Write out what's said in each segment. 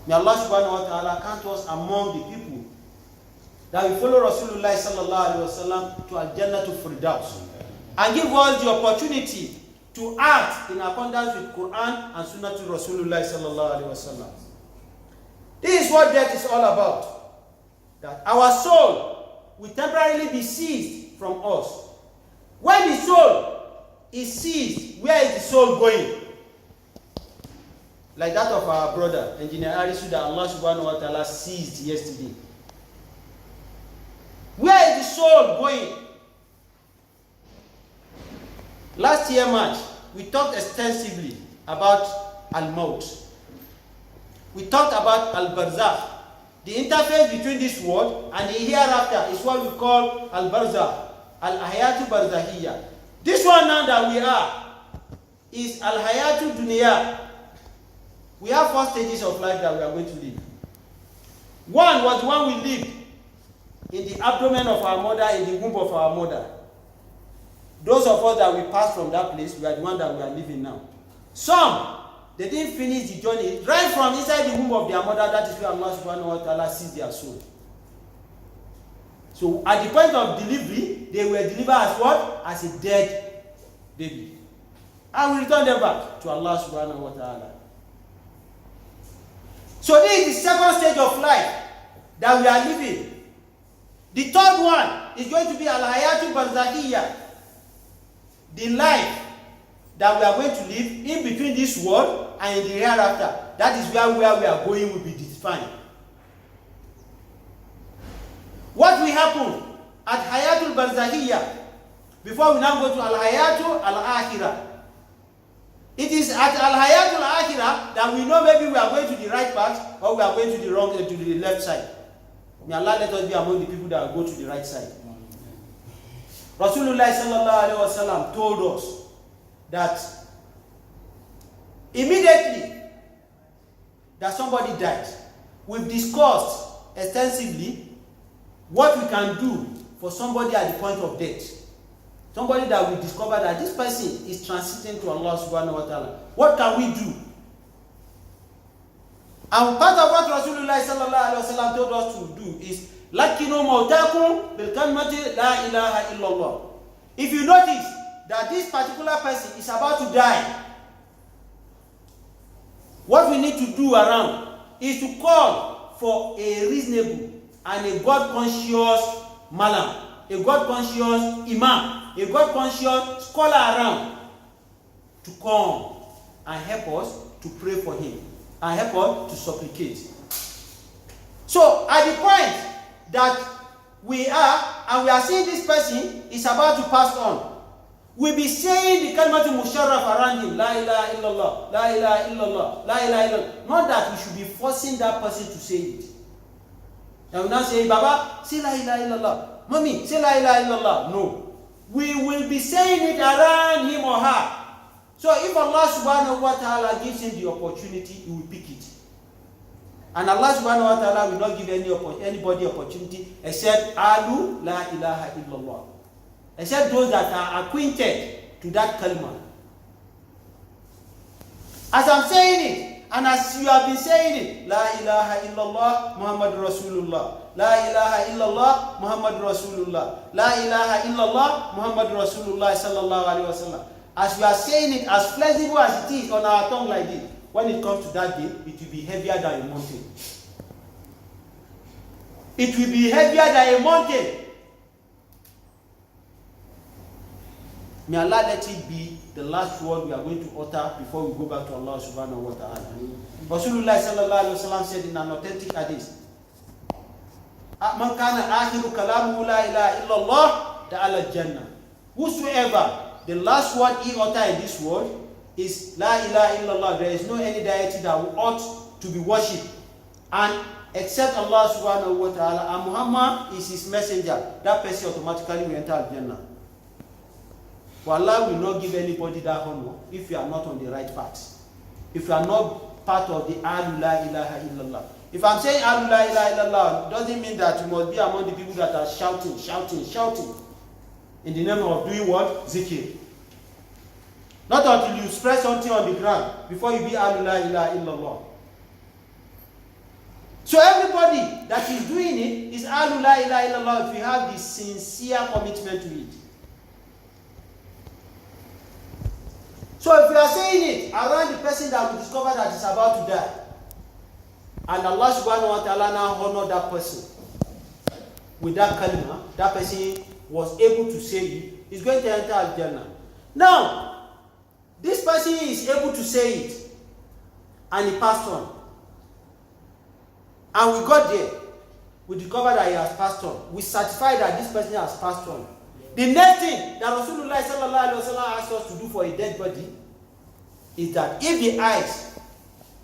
May Allah subhanahu wa ta'ala count us among the people that will follow Rasulullah sallallahu alaihi wasallam to Al-Jannah to Firdaus, and give us the opportunity to act in accordance with Quran and Sunnah to Rasulullah sallallahu alaihi wasallam. This is what death is all about. That our soul will temporarily be seized from us. When the soul is seized, where is the soul going? Like that of our brother, Engineer Arisu, that Allah subhanahu wa ta'ala seized yesterday. Where is the soul going? Last year, March, we talked extensively about Al-Maut. We talked about Al-Barzakh. The interface between this world and the hereafter is what we call Al-Barzakh, Al-Hayatu Barzakhiyya. This one now that we are is Al-Hayatu Dunya. We have 4 stages of life that we are going to live. One was the one we lived in the abdomen of our mother, in the womb of our mother. Those of us that we passed from that place, we are the one that we are living now. Some, they didn't finish the journey. Right from inside the womb of their mother, that is where Allah subhanahu wa ta'ala sees their soul. So at the point of delivery, they were delivered as what? As a dead baby. And we return them back to Allah subhanahu wa ta'ala. So this is the second stage of life that we are living. The third one is going to be Al-Hayatu Barzakhiyya. The life that we are going to live in between this world and in the hereafter. That is where we are going will be defined. What will happen at Hayatul Barzakhiyya before we now go to Al-Hayatu Al-Akhirah? It is at Al-Hayatul Akhirah that we know maybe we are going to the right path or we are going to the wrong, to the left side. May Allah let us be among the people that will go to the right side. Rasulullah sallallahu alaihi wasallam told us that immediately that somebody died, we've discussed extensively what we can do for somebody at the point of death. Somebody that we discover that this person is transiting to Allah subhanahu wa ta'ala. What can we do? And part of what Rasulullah sallallahu alaihi wasallam told us to do is lakinu mautakum bil kalimati la ilaha illallah. If you notice that this particular person is about to die, what we need to do around is to call for a reasonable and a God-conscious malam, a God-conscious imam, a God-conscious scholar around to come and help us to pray for him and help us to supplicate. So at the point that we are, and we are seeing this person is about to pass on, we'll be saying the kalimatu musharraf around him, la ilaha illallah, la ilaha illallah, la ilaha illallah. Not that we should be forcing that person to say it. And we now say, Baba, say la ilaha illallah. Mommy, say la ilaha illallah. No. We will be saying it around him or her. So if Allah subhanahu wa ta'ala gives him the opportunity, he will pick it. And Allah subhanahu wa ta'ala will not give anybody opportunity except Alu la ilaha illallah. Except those that are acquainted to that kalima. As I'm saying it, and as you have been saying it, La ilaha illallah Muhammad Rasulullah. La ilaha illallah Muhammad Rasulullah. La ilaha illallah Muhammad Rasulullah sallallahu alaihi wasallam. As we are saying it, as flexible as it is on our tongue like this, when it comes to that day, it will be heavier than a mountain. It will be heavier than a mountain. May Allah let it be the last word we are going to utter before we go back to Allah subhanahu wa ta'ala. Rasulullah sallallahu alaihi wasallam said in an authentic hadith, Man kana akhiru kalamu la ilaha illallah ta'ala jannah. Whosoever the last word he utter in this world is la ilaha illallah, there is no any deity that ought to be worshipped and except Allah subhanahu wa ta'ala, and Muhammad is his messenger, that person automatically will enter Al-Jannah. But Allah will not give anybody that honor if you are not on the right path. If you are not part of the Alu la ilaha illallah. If I'm saying Alu la ilaha illallah, doesn't mean that you must be among the people that are shouting in the name of doing what? Zikr. Not until you spread something on the ground before you be Alu la ilaha illallah. So everybody that is doing it is Ahlu La ilaha illallah if you have the sincere commitment to it. So if you are saying it around the person that we discover that is about to die, and Allah subhanahu wa ta'ala now honor that person with that kalima, that person was able to say it, is going to enter Al-Jannah. Now, this person is able to say it, and he passed on. And we got there, we discovered that he has passed on. We certified that this person has passed on. The next thing that Rasulullah sallallahu alaihi wasallam asked us to do for a dead body is that if the eyes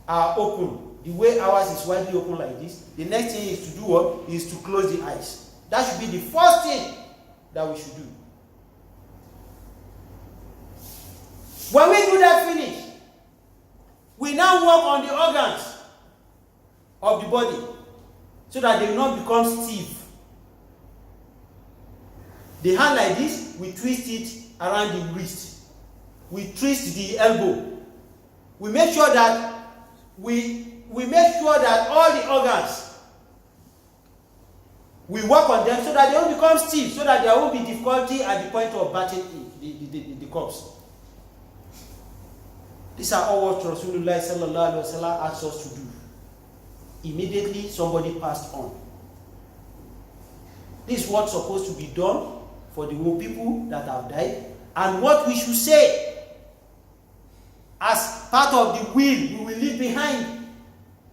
are open, the way ours is widely open like this, the next thing is to do what? Is to close the eyes. That should be the first thing that we should do. When we do that finish, we now work on the organs of the body so that they will not become stiff. The hand like this, we twist it around the wrist. We twist the elbow. We make sure that all the organs, we work on them so that they won't become stiff, so that there won't be difficulty at the point of batting the corpse. These are all what Rasulullah sallallahu alaihi wasallam asked us to do. Immediately somebody passed on. This is what's supposed to be done for the people that have died, and what we should say as part of the will we will leave behind,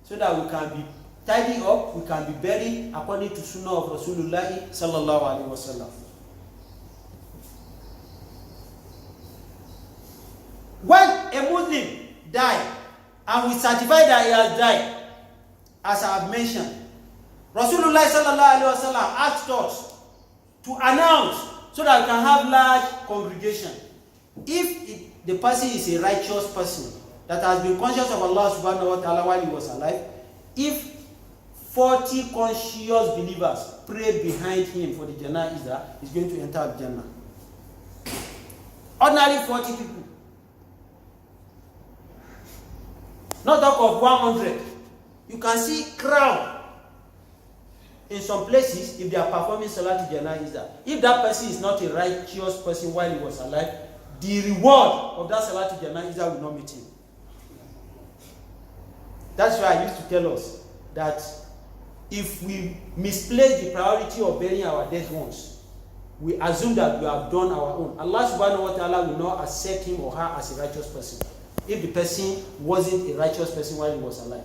so that we can be tidy up, we can be buried according to Sunnah of Rasulullah sallallahu alaihi wasallam. When a Muslim dies and we certify that he has died, as I have mentioned, Rasulullah sallallahu alaihi wasallam asked us to announce so that we can have large congregation. If the person is a righteous person that has been conscious of Allah subhanahu wa ta'ala while he was alive, if 40 conscious believers pray behind him for the Janazah, he's going to enter the Jannah. Ordinary 40 people. Not talk of 100. You can see crowd in some places if they are performing Salat Janazah. If that person is not a righteous person while he was alive, the reward of that Salat Janazah will not meet him. That's why I used to tell us that if we misplace the priority of burying our dead ones, we assume that we have done our own. Allah subhanahu wa ta'ala will not accept him or her as a righteous person if the person wasn't a righteous person while he was alive.